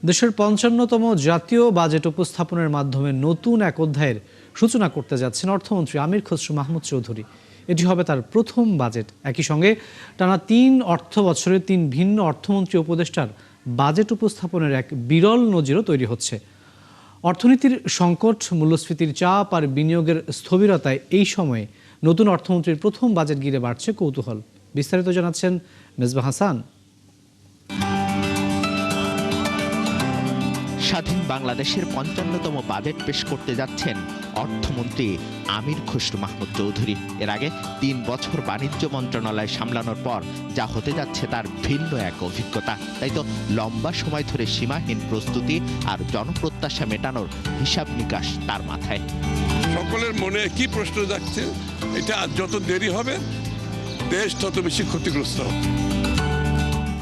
দেশের ৫৫তম জাতীয় বাজেট উপস্থাপনের মাধ্যমে নতুন এক অধ্যায়ের সূচনা করতে যাচ্ছেন অর্থমন্ত্রী আমির খসরু মাহমুদ চৌধুরী। এটি হবে তার প্রথম বাজেট। একই সঙ্গে টানা ৩ অর্থ বছরে ৩ ভিন্ন অর্থমন্ত্রী উপদেষ্টার বাজেট উপস্থাপনের এক বিরল নজিরও তৈরি হচ্ছে। অর্থনীতির সংকট, মূল্যস্ফীতির চাপ আর বিনিয়োগের স্থবিরতায় এই সময়ে নতুন অর্থমন্ত্রীর প্রথম বাজেট ঘিরে বাড়ছে কৌতূহল। বিস্তারিত জানাচ্ছেন মেজবাহ হাসান। স্বাধীন বাংলাদেশের ৫৫তম বাজেট পেশ করতে যাচ্ছেন অর্থমন্ত্রী আমির খসরু মাহমুদ চৌধুরী। এর আগে ৩ বছর বাণিজ্য মন্ত্রণালয় সামলানোর পর যা হতে যাচ্ছে তার ভিন্ন এক অভিজ্ঞতা। তাই তো লম্বা সময় ধরে সীমাহীন প্রস্তুতি আর জনপ্রত্যাশা মেটানোর হিসাব নিকাশ তার মাথায়। সকলের মনে কি প্রশ্ন যাচ্ছে, এটা যত দেরি হবে দেশ তত বেশি ক্ষতিগ্রস্ত হবে।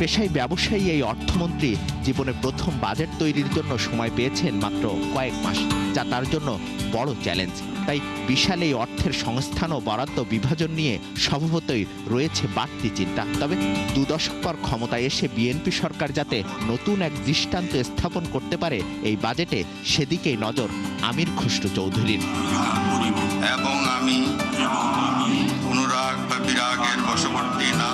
পেশায় ব্যবসায়ী এই অর্থমন্ত্রী জীবনে প্রথম বাজেট তৈরির জন্য সময় পেয়েছেন মাত্র কয়েক মাস, যা তার জন্য বড় চ্যালেঞ্জ। তাই বিশাল এই অর্থের সংস্থান ও বরাদ্দ বিভাজন নিয়ে স্বভাবতই রয়েছে বাড়তি চিন্তা। তবে 2 দশক পর ক্ষমতায় এসে বিএনপি সরকার যাতে নতুন এক দৃষ্টান্ত স্থাপন করতে পারে এই বাজেটে, সেদিকেই নজর আমির খসরু চৌধুরীর। এবং আমি অনুরাগ বা বিরাগের বশবর্তী না।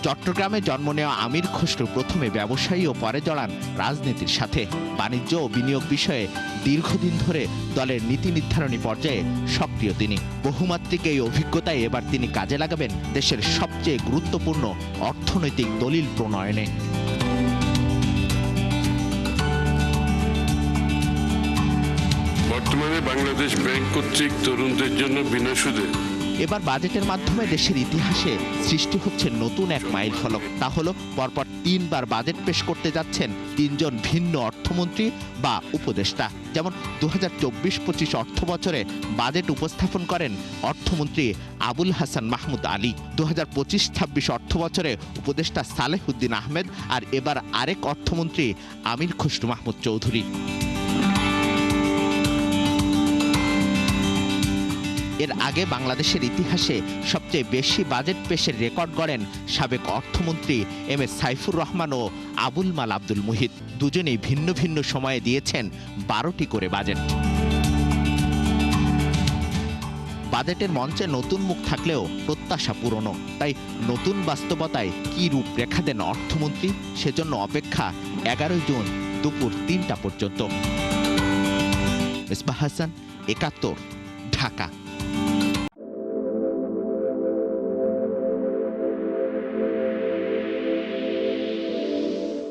চট্টগ্রামে জন্ম নেওয়া আমির খসরু প্রথমে ব্যবসায়ী ও পরে জড়ান রাজনীতির সাথে। বাণিজ্য ও বিনিয়োগ বিষয়ে দীর্ঘদিন ধরে দলের নীতি নির্ধারণী পর্যায়ে সক্রিয় তিনি। বহুমাত্রিক এই অভিজ্ঞতায় এবার তিনি কাজে লাগাবেন দেশের সবচেয়ে গুরুত্বপূর্ণ অর্থনৈতিক দলিল প্রণয়নে। বর্তমানে বাংলাদেশ ব্যাংক কর্তৃক তরুণদের জন্য বিনা সুদে এবার বাজেটের মাধ্যমে দেশের ইতিহাসে সৃষ্টি হচ্ছে নতুন এক মাইল ফলক। তা হলো পরপর 3 বার বাজেট পেশ করতে যাচ্ছেন 3 জন ভিন্ন অর্থমন্ত্রী বা উপদেষ্টা। যেমন 2024-25 অর্থ বছরে বাজেট উপস্থাপন করেন অর্থমন্ত্রী আবুল হাসান মাহমুদ আলী। 2025-26 অর্থ বছরে উপদেষ্টা সালেহুদ্দিন আহমেদ, আর এবার আরেক অর্থমন্ত্রী আমির খসরু মাহমুদ চৌধুরী। এর আগে বাংলাদেশের ইতিহাসে সবচেয়ে বেশি বাজেট পেশের রেকর্ড গড়েন সাবেক অর্থমন্ত্রী এম এ সাইফুর রহমান ও আবুল মাল আব্দুল মুহিত। দুজনেই ভিন্ন ভিন্ন সময়ে দিয়েছেন 12টি করে বাজেট। বাজেটের মঞ্চে নতুন মুখ থাকলেও প্রত্যাশা পুরনো। তাই নতুন বাস্তবতায় কি রূপরেখা দেন অর্থমন্ত্রী, সেজন্য অপেক্ষা 11 জুন দুপুর 3টা পর্যন্ত। মেজবাহ হাসান, 71, ঢাকা।